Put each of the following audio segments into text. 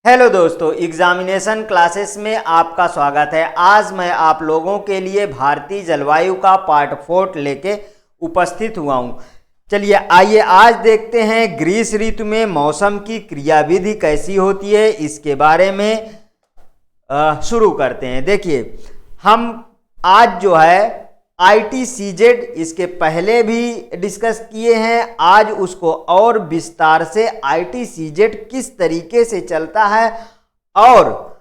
Hello दोस्तों, examination classes में आपका स्वागत है। आज मैं आप लोगों के लिए भारतीय जलवायु का पार्ट 4 लेके उपस्थित हुआ हूं। चलिए आइए आज देखते हैं ग्रीष्म ऋतु में मौसम की क्रियाविधि कैसी होती है, इसके बारे में शुरू करते हैं। देखिए, हम आज जो है ITCZ इसके पहले भी डिस्कस किए हैं। आज उसको और विस्तार से ITCZ किस तरीके से चलता है और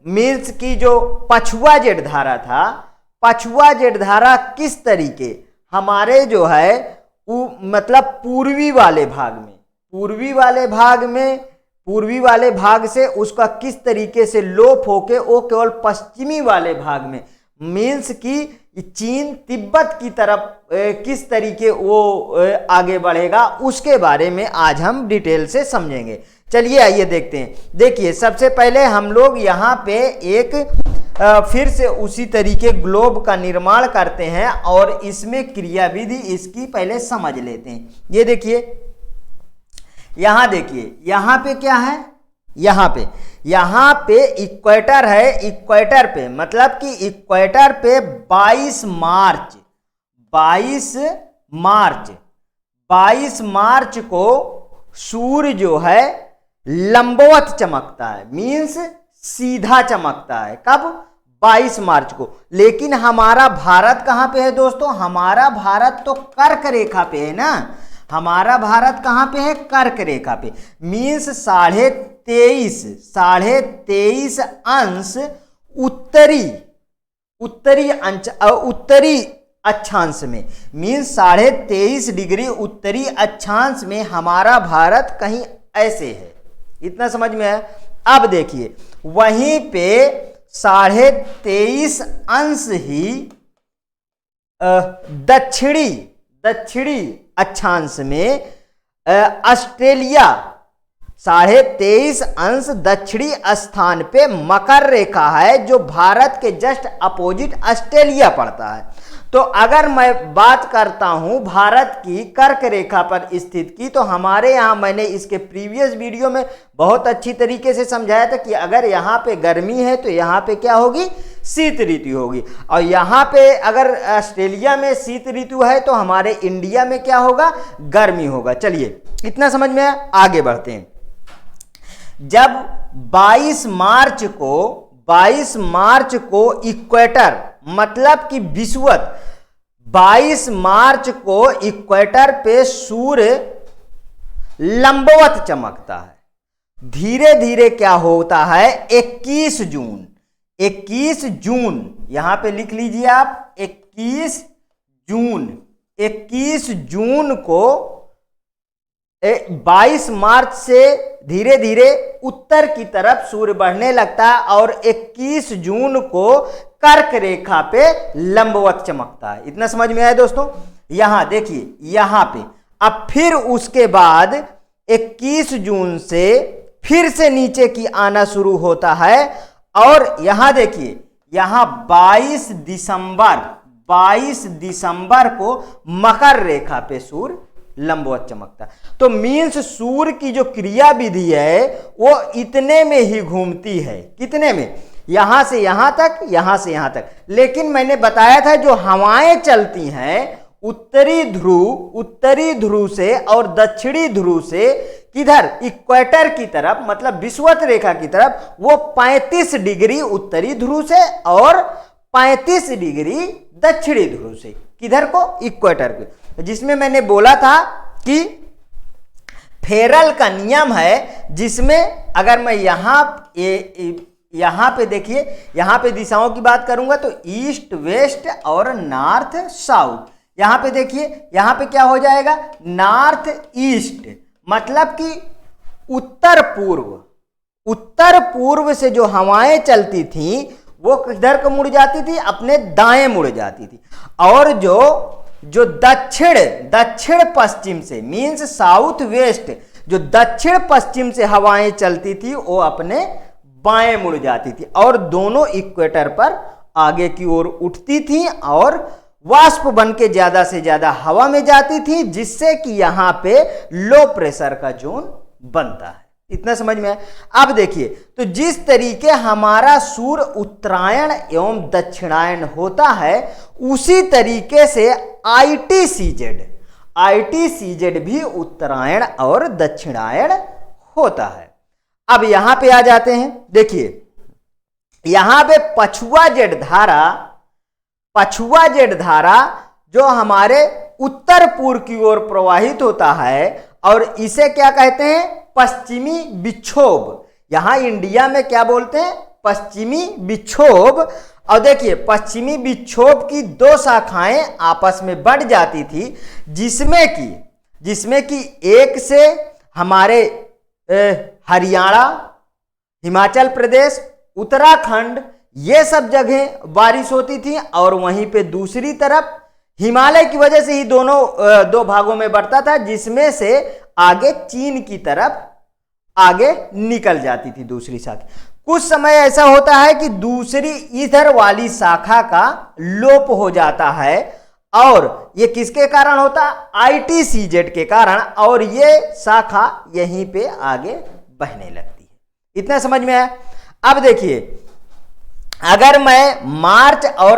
मिल्स की जो पछुआ जेड धारा था, पछुआ जेड धारा किस तरीके हमारे जो है मतलब पूर्वी वाले भाग से उसका किस तरीके से लोप होके वो केवल पश्चिमी वाले भाग में मीन्स की चीन तिब्बत की तरफ किस तरीके वो आगे बढ़ेगा, उसके बारे में आज हम डिटेल से समझेंगे। चलिए आइए देखते हैं। देखिए, सबसे पहले हम लोग यहाँ पे एक फिर से उसी तरीके ग्लोब का निर्माण करते हैं और इसमें क्रियाविधि इसकी पहले समझ लेते हैं। ये देखिए, यहाँ देखिए, यहाँ पे क्या है, यहाँ पे इक्वेटर है। इक्वेटर पे मतलब कि इक्वेटर पे 22 मार्च को सूर्य जो है लंबवत चमकता है, मीन्स सीधा चमकता है। कब? 22 मार्च को। लेकिन हमारा भारत कहाँ पे है दोस्तों? हमारा भारत तो कर्क रेखा पे है ना। हमारा भारत कहाँ पे है? कर्क रेखा पे, मीन्स 23.5 अंश उत्तरी अक्षांश में, मीन्स 23.5 डिग्री उत्तरी अक्षांश में हमारा भारत कहीं ऐसे है। इतना समझ में है? अब देखिए, वहीं पे 23.5 अंश ही दक्षिणी अक्षांश में ऑस्ट्रेलिया 23.5 अंश दक्षिणी स्थान पे मकर रेखा है, जो भारत के जस्ट अपोजिट ऑस्ट्रेलिया पड़ता है। तो अगर मैं बात करता हूं भारत की कर्क रेखा पर स्थित की, तो हमारे यहाँ मैंने इसके प्रीवियस वीडियो में बहुत अच्छी तरीके से समझाया था कि अगर यहाँ पे गर्मी है तो यहाँ पे क्या होगी? शीत ऋतु होगी। और यहाँ पे अगर ऑस्ट्रेलिया में शीत ऋतु है तो हमारे इंडिया में क्या होगा? गर्मी होगा। चलिए, इतना समझ में आया? आगे बढ़ते हैं। जब 22 मार्च को इक्वेटर मतलब कि विषुवत 22 मार्च को इक्वेटर पे सूर्य लंबवत चमकता है। धीरे धीरे क्या होता है? 21 जून यहां पे लिख लीजिए आप, 21 जून को 22 मार्च से धीरे धीरे उत्तर की तरफ सूर्य बढ़ने लगता है और 21 जून को कर्क रेखा पे लंबवत चमकता है। इतना समझ में आया दोस्तों? यहां देखिए, यहां पे अब फिर उसके बाद 21 जून से फिर से नीचे की आना शुरू होता है और यहां देखिए, यहां 22 दिसंबर को मकर रेखा पे सूर्य लंबवत चमकता है। तो मीन्स सूर्य की जो क्रिया विधि है वो इतने में ही घूमती है। कितने में? यहां से यहां तक, यहां से यहां तक। लेकिन मैंने बताया था जो हवाएं चलती हैं उत्तरी ध्रुव से और दक्षिणी ध्रुव से किधर? इक्वेटर की तरफ मतलब विषुवत रेखा की तरफ, वो 35 डिग्री उत्तरी ध्रुव से और 35 डिग्री दक्षिणी ध्रुव से। किधर को? इक्वेटर के। जिसमें मैंने बोला था कि फेरल का नियम है, जिसमें अगर मैं यहां पे देखिए, यहां पे दिशाओं की बात करूंगा तो ईस्ट वेस्ट और नॉर्थ साउथ। यहां पे देखिए, यहां पे क्या हो जाएगा? नॉर्थ ईस्ट मतलब कि उत्तर पूर्व से जो हवाएं चलती थीं वो किधर को मुड़ जाती थी? अपने दाएं मुड़ जाती थी। और जो दक्षिण पश्चिम से मीन्स साउथ वेस्ट, जो दक्षिण पश्चिम से हवाएं चलती थी वो अपने बाएं मुड़ जाती थी और दोनों इक्वेटर पर आगे की ओर उठती थी और वाष्प बन के ज्यादा से ज्यादा हवा में जाती थी, जिससे कि यहां पे लो प्रेशर का जोन बनता है। इतना समझ में आया। अब देखिए, तो जिस तरीके हमारा सूर्य उत्तरायण एवं दक्षिणायन होता है, उसी तरीके से आईटीसीजेड भी उत्तरायण और दक्षिणायन होता है। अब यहां पे आ जाते हैं। देखिए, यहां पे पछुआ जेड धारा जो हमारे उत्तर पूर्व की ओर प्रवाहित होता है, और इसे क्या कहते हैं? पश्चिमी विक्षोभ। यहां इंडिया में क्या बोलते हैं? पश्चिमी विक्षोभ। और देखिए, पश्चिमी विक्षोभ की दो शाखाएं आपस में बढ़ जाती थी, जिसमें कि एक से हमारे हरियाणा, हिमाचल प्रदेश, उत्तराखंड, ये सब जगह बारिश होती थी, और वहीं पे दूसरी तरफ हिमालय की वजह से ही दो भागों में बढ़ता था, जिसमें से आगे चीन की तरफ आगे निकल जाती थी दूसरी शाखा। कुछ समय ऐसा होता है कि दूसरी इधर वाली शाखा का लोप हो जाता है, और ये किसके कारण होता? आईटीसीजेड के कारण, और ये शाखा यहीं पे आगे बहने लगती है। इतना समझ में आया। अब देखिए, अगर मैं मार्च और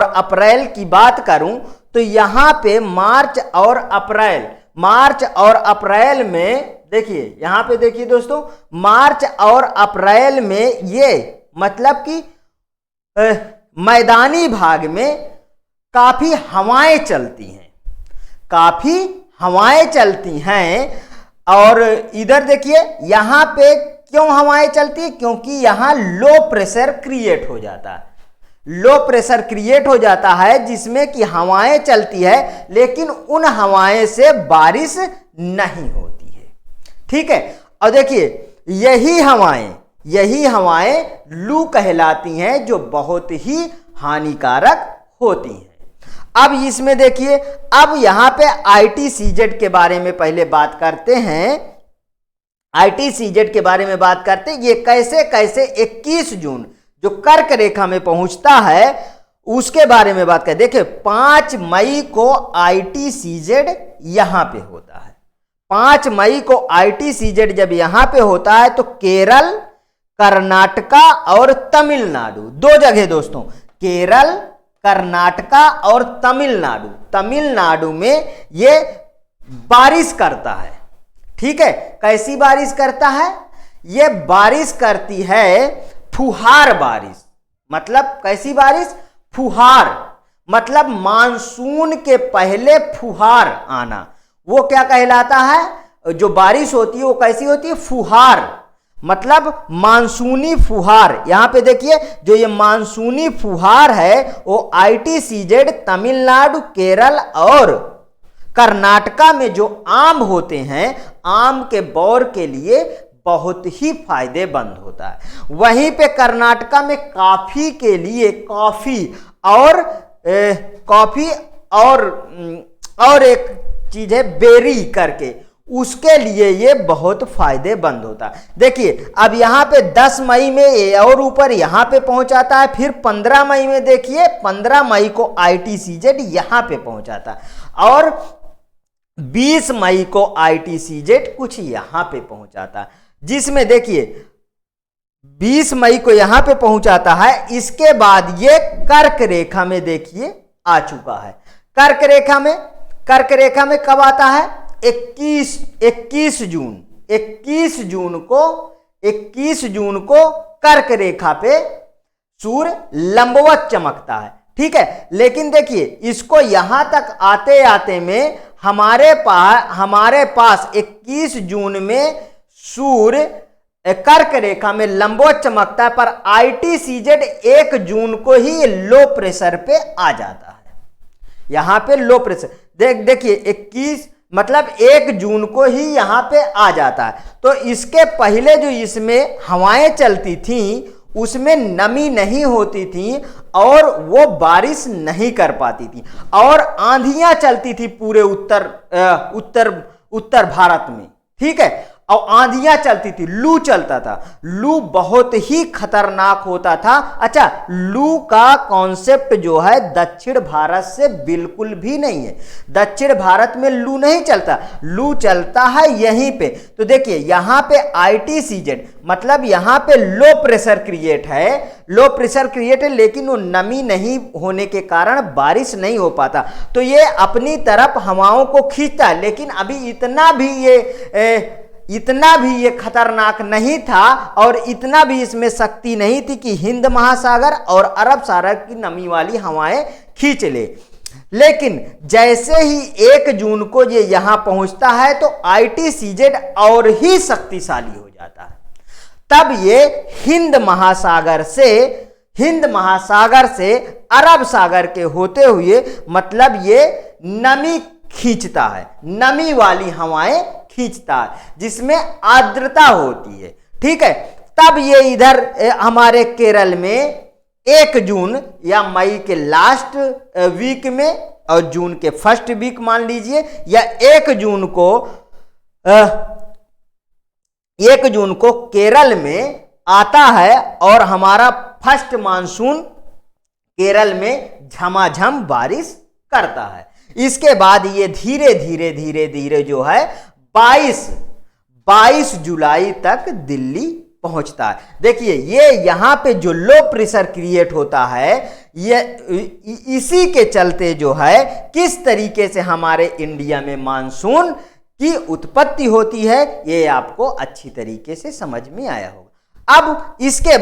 अप्रैल की बात करूं, तो यहां पे मार्च और अप्रैल में देखिए, यहां पे देखिए दोस्तों, मार्च और अप्रैल में ये मतलब कि मैदानी भाग में काफी हवाएं चलती हैं, और इधर देखिए, यहां पे क्यों हवाएं चलती है? क्योंकि यहां लो प्रेशर क्रिएट हो जाता है, जिसमें कि हवाएं चलती है, लेकिन उन हवाएं से बारिश नहीं होती है। ठीक है। और देखिए, यही हवाएं लू कहलाती हैं, जो बहुत ही हानिकारक होती हैं। अब इसमें देखिए, अब यहां पे आईटीसीजेड के बारे में पहले बात करते हैं। आईटीसीजेड के बारे में बात करते हैं, ये कैसे 21 जून जो कर्क रेखा में पहुंचता है, उसके बारे में बात करें। देखिए, 5 मई को आईटीसीजेड यहां पे होता है। 5 मई को आईटीसीजेड जब यहां पे होता है, तो केरल, कर्नाटका और तमिलनाडु, दो जगह दोस्तों, केरल, कर्नाटका और तमिलनाडु में ये बारिश करता है। ठीक है। कैसी बारिश करता है? ये बारिश करती है फुहार बारिश। मतलब कैसी बारिश? फुहार, मतलब मानसून के पहले फुहार आना, वो क्या कहलाता है? जो बारिश होती है वो कैसी होती है? फुहार, मतलब मानसूनी फुहार। यहां पे देखिए, जो ये मानसूनी फुहार है, वो आईटीसीजेड, तमिलनाडु, केरल और कर्नाटका में जो आम होते हैं, आम के बौर के लिए बहुत ही फायदेमंद होता है। वहीं पे कर्नाटका में कॉफी के लिए कॉफी और एक चीज है बेरी करके, उसके लिए ये बहुत फायदेमंद होता है। देखिए, अब यहाँ पे 10 मई में और ऊपर यहाँ पे पहुंचाता है, फिर 15 मई में देखिए, 15 मई को आईटीसीजेड यहाँ पे पहुंचाता है, और 20 मई को आईटीसीजेड कुछ यहाँ पे पहुंचाता है, जिसमें देखिए 20 मई को यहां पे पहुंचाता है। इसके बाद ये कर्क रेखा में देखिए आ चुका है। कर्क रेखा में कब आता है? 21 जून को कर्क रेखा पे सूर्य लंबवत चमकता है। ठीक है। लेकिन देखिए, इसको यहां तक आते आते में हमारे पास 21 जून में सूर्य कर्क रेखा में लंबवत चमकता है, पर आईटीसीजेड 1 जून को ही लो प्रेशर पे आ जाता है। यहां पे लो प्रेशर देखिए 21 मतलब 1 जून को ही यहां पे आ जाता है। तो इसके पहले जो इसमें हवाएं चलती थीं, उसमें नमी नहीं होती थी और वो बारिश नहीं कर पाती थी, और आंधियां चलती थी पूरे उत्तर भारत में। ठीक है। और आंधियां चलती थी, लू चलता था। लू बहुत ही खतरनाक होता था। अच्छा, लू का कॉन्सेप्ट जो है दक्षिण भारत से बिल्कुल भी नहीं है। दक्षिण भारत में लू नहीं चलता, लू चलता है यहीं पे। तो देखिए यहां पे ITCZ मतलब यहां पे लो प्रेशर क्रिएट है, लो प्रेशर क्रिएट है, लेकिन वो नमी नहीं होने के कारण बारिश नहीं हो पाता। तो ये अपनी तरफ हवाओं को खींचता है, लेकिन अभी इतना भी ये खतरनाक नहीं था और इतना भी इसमें शक्ति नहीं थी कि हिंद महासागर और अरब सागर की नमी वाली हवाएं खींच ले। लेकिन जैसे ही 1 जून को ये यहां पहुंचता है तो ITCZ और ही शक्तिशाली हो जाता है। तब ये हिंद महासागर से अरब सागर के होते हुए मतलब ये नमी खींचता है, नमी वाली हवाएं खींचता है, जिसमें आर्द्रता होती है। ठीक है, तब ये इधर हमारे केरल में 1 जून या मई के लास्ट वीक में और जून के फर्स्ट वीक मान लीजिए, या 1 जून को केरल में आता है और हमारा फर्स्ट मानसून केरल में झमाझम बारिश करता है। इसके बाद ये धीरे धीरे जो है 22 जुलाई तक दिल्ली पहुंचता है। देखिए ये यहां पे जो लो प्रेशर क्रिएट होता है, ये इसी के चलते जो है किस तरीके से हमारे इंडिया में मानसून की उत्पत्ति होती है, ये आपको अच्छी तरीके से समझ में आया होगा। अब इसके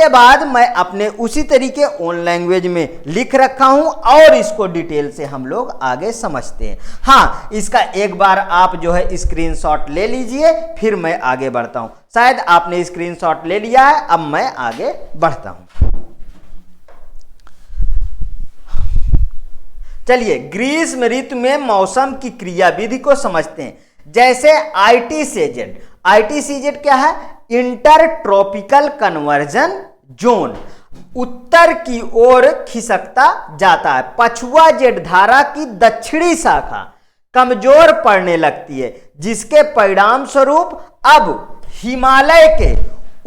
बाद मैं अपने उसी तरीके ओन लैंग्वेज में लिख रखा हूं और इसको डिटेल से हम लोग आगे समझते हैं। हाँ, इसका एक बार आप जो है स्क्रीनशॉट ले लीजिए, फिर मैं आगे बढ़ता हूं। शायद आपने स्क्रीनशॉट ले लिया है, अब मैं आगे बढ़ता हूं। चलिए ग्रीष्म ऋतु में मौसम की क्रियाविधि को समझते हैं। जैसे ITCZ क्या है? इंटर ट्रॉपिकल कन्वर्जन जोन, उत्तर की ओर खिसकता जाता है। पछुआ जेड धारा की दक्षिणी शाखा कमजोर पड़ने लगती है, जिसके परिणाम स्वरूप अब हिमालय के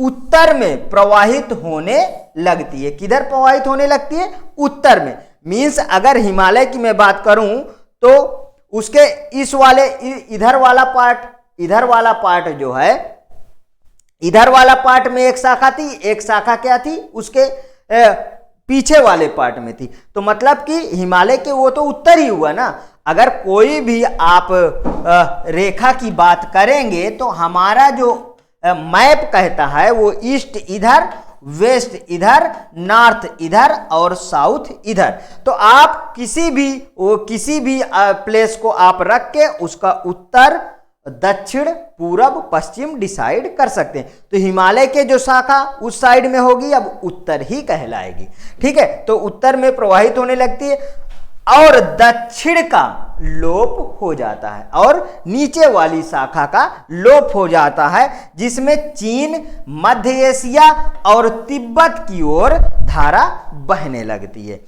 उत्तर में प्रवाहित होने लगती है। किधर प्रवाहित होने लगती है? उत्तर में। मीन्स अगर हिमालय की मैं बात करूं तो उसके इधर वाला पार्ट जो है, इधर वाला पार्ट में एक शाखा थी, एक शाखा क्या थी? उसके पीछे वाले पार्ट में थी। तो मतलब कि हिमालय के वो तो उत्तर ही हुआ ना। अगर कोई भी आप रेखा की बात करेंगे तो हमारा जो मैप कहता है वो ईस्ट इधर, वेस्ट इधर, नॉर्थ इधर और साउथ इधर। तो आप किसी भी प्लेस को आप रख के उसका उत्तर, दक्षिण, पूरब, पश्चिम डिसाइड कर सकते हैं। तो हिमालय के जो शाखा उस साइड में होगी, अब उत्तर ही कहलाएगी। ठीक है, तो उत्तर में प्रवाहित होने लगती है और दक्षिण का लोप हो जाता है और नीचे वाली शाखा का लोप हो जाता है, जिसमें चीन, मध्य एशिया और तिब्बत की ओर धारा बहने लगती है।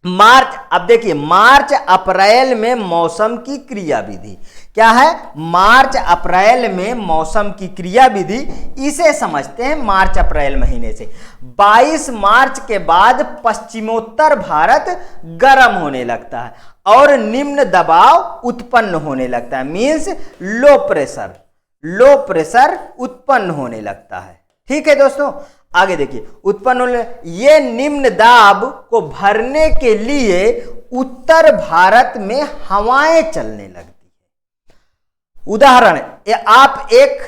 अब देखिए मार्च अप्रैल में मौसम की क्रियाविधि क्या है? मार्च अप्रैल में मौसम की क्रियाविधि इसे समझते हैं मार्च अप्रैल महीने से। 22 मार्च के बाद पश्चिमोत्तर भारत गर्म होने लगता है और निम्न दबाव उत्पन्न होने लगता है। मीन्स लो प्रेशर उत्पन्न होने लगता है। ठीक है दोस्तों, आगे देखिए उत्पन्न होने, ये निम्न दाब को भरने के लिए उत्तर भारत में हवाएं चलने लगती है। उदाहरण, आप एक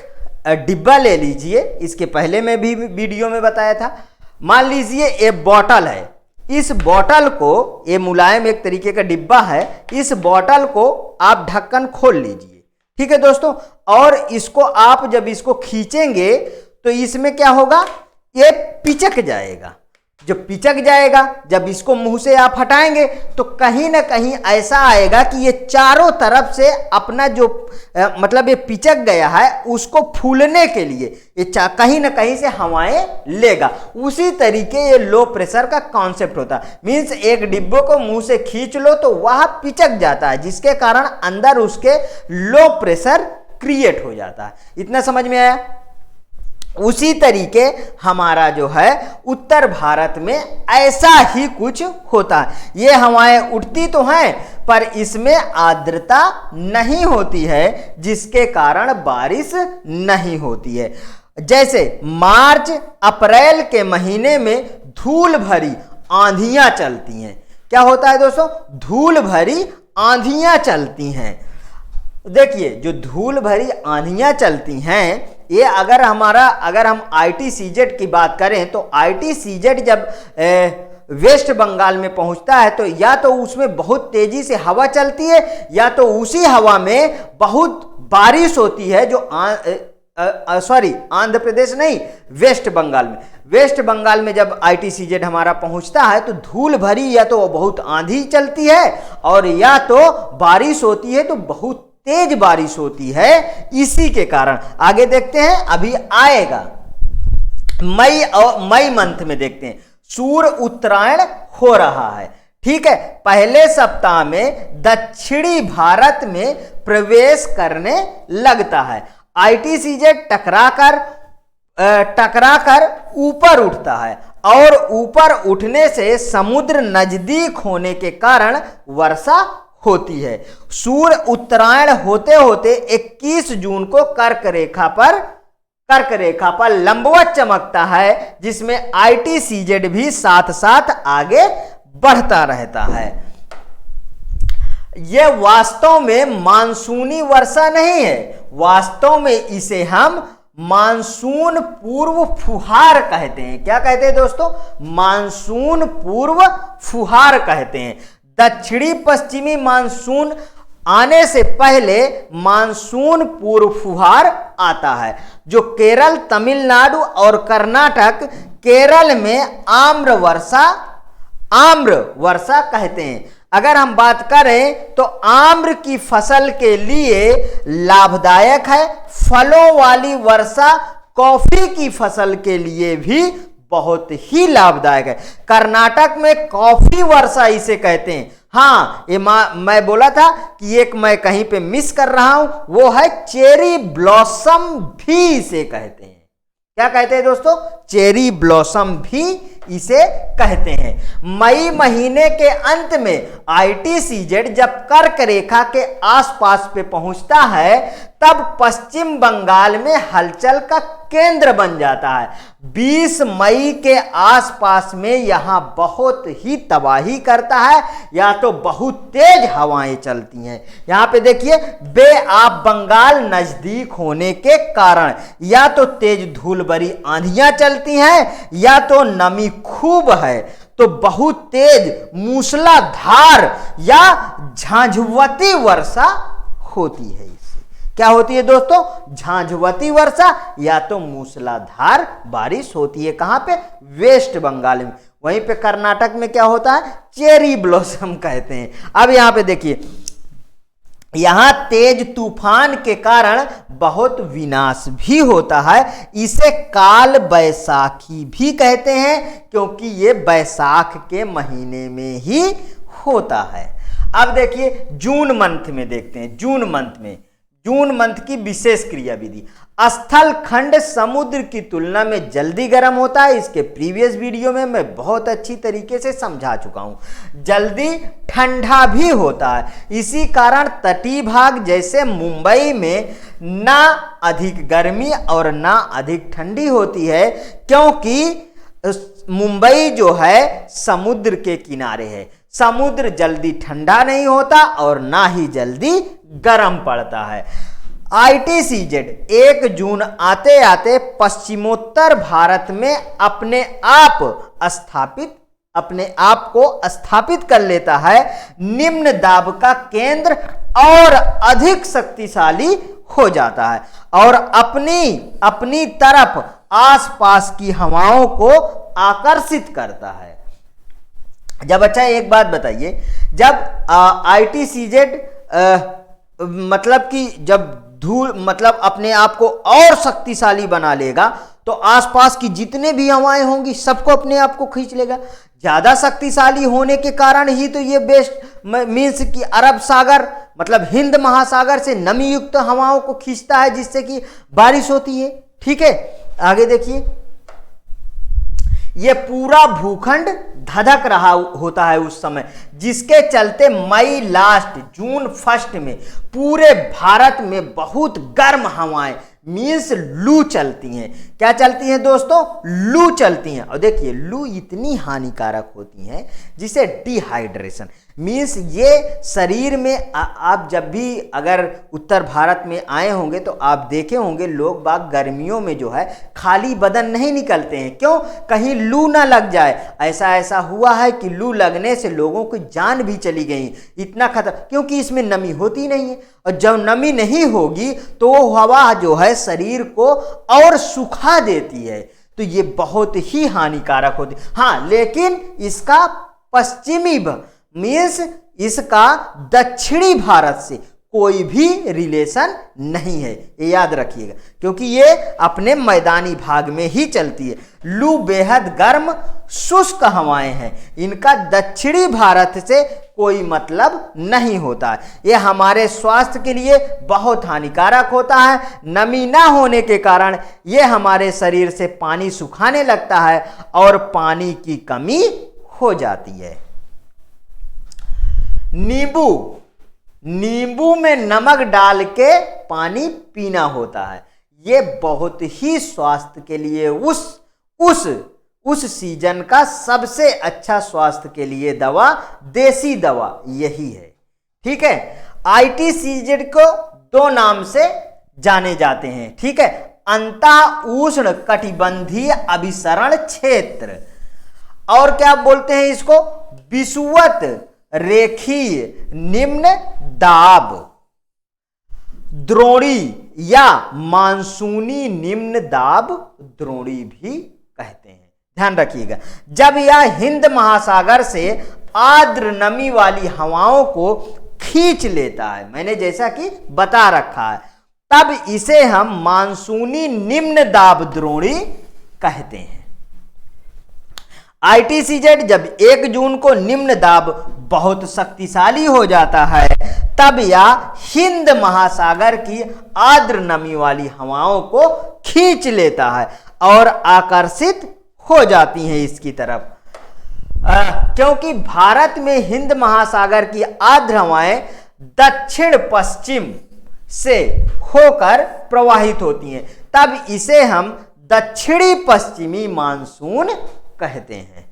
डिब्बा ले लीजिए, इसके पहले मैं भी वीडियो में बताया था। मान लीजिए ये बॉटल है, इस बॉटल को, ये मुलायम एक तरीके का डिब्बा है, इस बॉटल को आप ढक्कन खोल लीजिए। ठीक है दोस्तों, और इसको आप जब इसको खींचेंगे तो इसमें क्या होगा? ये पिचक जाएगा। जब पिचक जाएगा, जब इसको मुंह से आप हटाएंगे तो कहीं ना कहीं ऐसा आएगा कि ये चारों तरफ से अपना जो मतलब ये पिचक गया है उसको फूलने के लिए ये कहीं ना कहीं से हवाएं लेगा। उसी तरीके ये लो प्रेशर का कॉन्सेप्ट होता है। मीन्स एक डिब्बे को मुंह से खींच लो तो वह पिचक जाता है, जिसके कारण अंदर उसके लो प्रेशर क्रिएट हो जाता है। इतना समझ में आया? उसी तरीके हमारा जो है उत्तर भारत में ऐसा ही कुछ होता है। ये हवाएं उठती तो हैं पर इसमें आर्द्रता नहीं होती है, जिसके कारण बारिश नहीं होती है। जैसे मार्च अप्रैल के महीने में धूल भरी आंधियां चलती हैं। क्या होता है दोस्तों? धूल भरी आंधियां चलती हैं। देखिए, जो धूल भरी आंधियां चलती हैं, ये अगर हम ITCZ की बात करें तो ITCZ जब वेस्ट बंगाल में पहुंचता है तो या तो उसमें बहुत तेजी से हवा चलती है या तो उसी हवा में बहुत बारिश होती है। जो आंध्र प्रदेश नहीं, वेस्ट बंगाल में जब ITCZ हमारा पहुंचता है तो धूल भरी या तो बहुत आंधी चलती है और या तो बारिश होती है, तो बहुत तेज बारिश होती है। इसी के कारण आगे देखते हैं, अभी आएगा मई मंथ में देखते हैं, सूर्य उत्तरायण हो रहा है। ठीक है, पहले सप्ताह में दक्षिणी भारत में प्रवेश करने लगता है। ITCZ टकराकर ऊपर उठता है और ऊपर उठने से समुद्र नजदीक होने के कारण वर्षा होती है। सूर्य उत्तरायण होते होते 21 जून को कर्क रेखा पर लंबवत चमकता है, जिसमें ITCZ भी साथ साथ आगे बढ़ता रहता है। यह वास्तव में मानसूनी वर्षा नहीं है, वास्तव में इसे हम मानसून पूर्व फुहार कहते हैं। क्या कहते हैं दोस्तों? मानसून पूर्व फुहार कहते हैं। दक्षिणी पश्चिमी मानसून आने से पहले मानसून पूर्व फुहार आता है, जो केरल, तमिलनाडु और कर्नाटक, केरल में आम्र वर्षा कहते हैं। अगर हम बात करें तो आम्र की फसल के लिए लाभदायक है। फलों वाली वर्षा कॉफी की फसल के लिए भी बहुत ही लाभदायक है। कर्नाटक में कॉफी वर्षा इसे कहते हैं। हाँ, ये मैं बोला था कि एक मैं कहीं पे मिस कर रहा हूं, वो है चेरी ब्लॉसम भी इसे कहते हैं। क्या कहते हैं दोस्तों? चेरी ब्लॉसम भी इसे कहते हैं। मई महीने के अंत में ITCZ जब कर्क रेखा के आसपास पे पहुंचता है तब पश्चिम बंगाल में हलचल का केंद्र बन जाता है। 20 मई के आसपास में यहां बहुत ही तबाही करता है, या तो बहुत तेज हवाएं चलती हैं। यहां पे देखिए, बे ऑफ बंगाल नजदीक होने के कारण या तो तेज धूल भरी आंधियां चलती हैं या तो नमी खूब है, तो बहुत तेज मूसलाधार या झांझवती वर्षा होती है। इससे क्या होती है दोस्तों? झांझवती वर्षा या तो मूसलाधार बारिश होती है। कहां पे? वेस्ट बंगाल में। वहीं पे कर्नाटक में क्या होता है? चेरी ब्लॉसम कहते हैं। अब यहां पे देखिए, यहां तेज तूफान के कारण बहुत विनाश भी होता है। इसे काल बैसाखी भी कहते हैं, क्योंकि ये बैसाख के महीने में ही होता है। अब देखिए, जून मंथ में देखते हैं। जून मंथ की विशेष क्रिया विधि। स्थल खंड समुद्र की तुलना में जल्दी गर्म होता है। इसके प्रीवियस वीडियो में मैं बहुत अच्छी तरीके से समझा चुका हूं। जल्दी ठंडा भी होता है। इसी कारण तटीय भाग जैसे मुंबई में ना अधिक गर्मी और ना अधिक ठंडी होती है, क्योंकि मुंबई जो है समुद्र के किनारे है। समुद्र जल्दी ठंडा नहीं होता और ना ही जल्दी गर्म पड़ता है। ITCZ 1 जून आते आते पश्चिमोत्तर भारत में अपने आप को स्थापित कर लेता है। निम्न दाब का केंद्र और अधिक शक्तिशाली हो जाता है और अपनी तरफ आसपास की हवाओं को आकर्षित करता है। जब अच्छा एक बात बताइए, जब ITCZ मतलब कि जब धूल मतलब अपने आप को और शक्तिशाली बना लेगा तो आसपास की जितने भी हवाएं होंगी सबको अपने आप को खींच लेगा। ज्यादा शक्तिशाली होने के कारण ही तो ये बेस्ट मीन्स कि अरब सागर मतलब हिंद महासागर से नमी युक्त हवाओं को खींचता है, जिससे कि बारिश होती है। ठीक है, आगे देखिए, ये पूरा भूखंड धधक रहा होता है उस समय, जिसके चलते मई लास्ट जून फर्स्ट में पूरे भारत में बहुत गर्म हवाएं मीन्स लू चलती हैं। क्या चलती हैं दोस्तों? लू चलती हैं। और देखिए लू इतनी हानिकारक होती हैं जिसे डिहाइड्रेशन मीन्स ये शरीर में आप जब भी अगर उत्तर भारत में आए होंगे तो आप देखे होंगे लोग बाग गर्मियों में जो है खाली बदन नहीं निकलते हैं। क्यों? कहीं लू ना लग जाए। ऐसा हुआ है कि लू लगने से लोगों की जान भी चली गई, इतना खतरा, क्योंकि इसमें नमी होती नहीं है। और जब नमी नहीं होगी तो वो हवा जो है शरीर को और सुखा देती है, तो ये बहुत ही हानिकारक होती। हाँ, लेकिन इसका पश्चिमी मीन्स इसका दक्षिणी भारत से कोई भी रिलेशन नहीं है, ये याद रखिएगा, क्योंकि ये अपने मैदानी भाग में ही चलती है। लू बेहद गर्म शुष्क हवाएं हैं, इनका दक्षिणी भारत से कोई मतलब नहीं होता है। ये हमारे स्वास्थ्य के लिए बहुत हानिकारक होता है। नमी ना होने के कारण ये हमारे शरीर से पानी सुखाने लगता है और पानी की कमी हो जाती है। नींबू में नमक डाल के पानी पीना होता है। ये बहुत ही स्वास्थ्य के लिए उस सीजन का सबसे अच्छा स्वास्थ्य के लिए दवा, देसी दवा यही है। ठीक है, ITCZ को दो नाम से जाने जाते हैं। ठीक है, अंतः उष्ण कटिबंधीय अभिसरण क्षेत्र, और क्या बोलते हैं इसको? विषुवत रेखीय निम्न दाब द्रोणी या मानसूनी निम्न दाब द्रोणी भी कहते हैं। ध्यान रखिएगा, जब यह हिंद महासागर से आर्द्र नमी वाली हवाओं को खींच लेता है, मैंने जैसा कि बता रखा है, तब इसे हम मानसूनी निम्न दाब द्रोणी कहते हैं। ITCZ जब 1 जून को निम्न दाब बहुत शक्तिशाली हो जाता है, तब यह हिंद महासागर की आर्द्र नमी वाली हवाओं को खींच लेता है और आकर्षित हो जाती हैं इसकी तरफ। क्योंकि भारत में हिंद महासागर की आर्द्र हवाएं दक्षिण पश्चिम से होकर प्रवाहित होती हैं, तब इसे हम दक्षिणी पश्चिमी मानसून कहते हैं।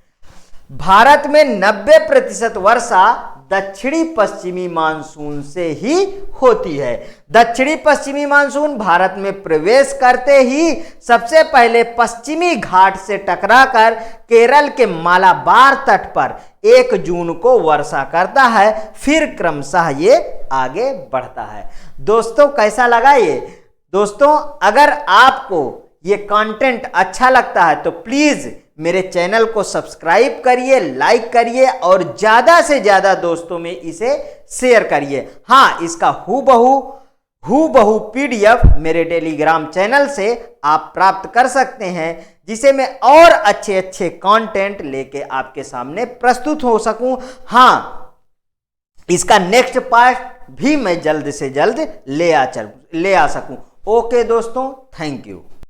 भारत में 90% वर्षा दक्षिणी पश्चिमी मानसून से ही होती है। दक्षिणी पश्चिमी मानसून भारत में प्रवेश करते ही सबसे पहले पश्चिमी घाट से टकराकर केरल के मालाबार तट पर 1 जून को वर्षा करता है, फिर क्रमशः ये आगे बढ़ता है। दोस्तों कैसा लगा ये? दोस्तों अगर आपको ये कंटेंट अच्छा लगता है तो प्लीज मेरे चैनल को सब्सक्राइब करिए, लाइक करिए और ज्यादा से ज्यादा दोस्तों में इसे शेयर करिए। हाँ, इसका हूबहू PDF मेरे टेलीग्राम चैनल से आप प्राप्त कर सकते हैं, जिसे मैं और अच्छे कंटेंट लेके आपके सामने प्रस्तुत हो सकूं। हाँ, इसका नेक्स्ट पार्ट भी मैं जल्द से जल्द ले आ सकूं। ओके दोस्तों, थैंक यू।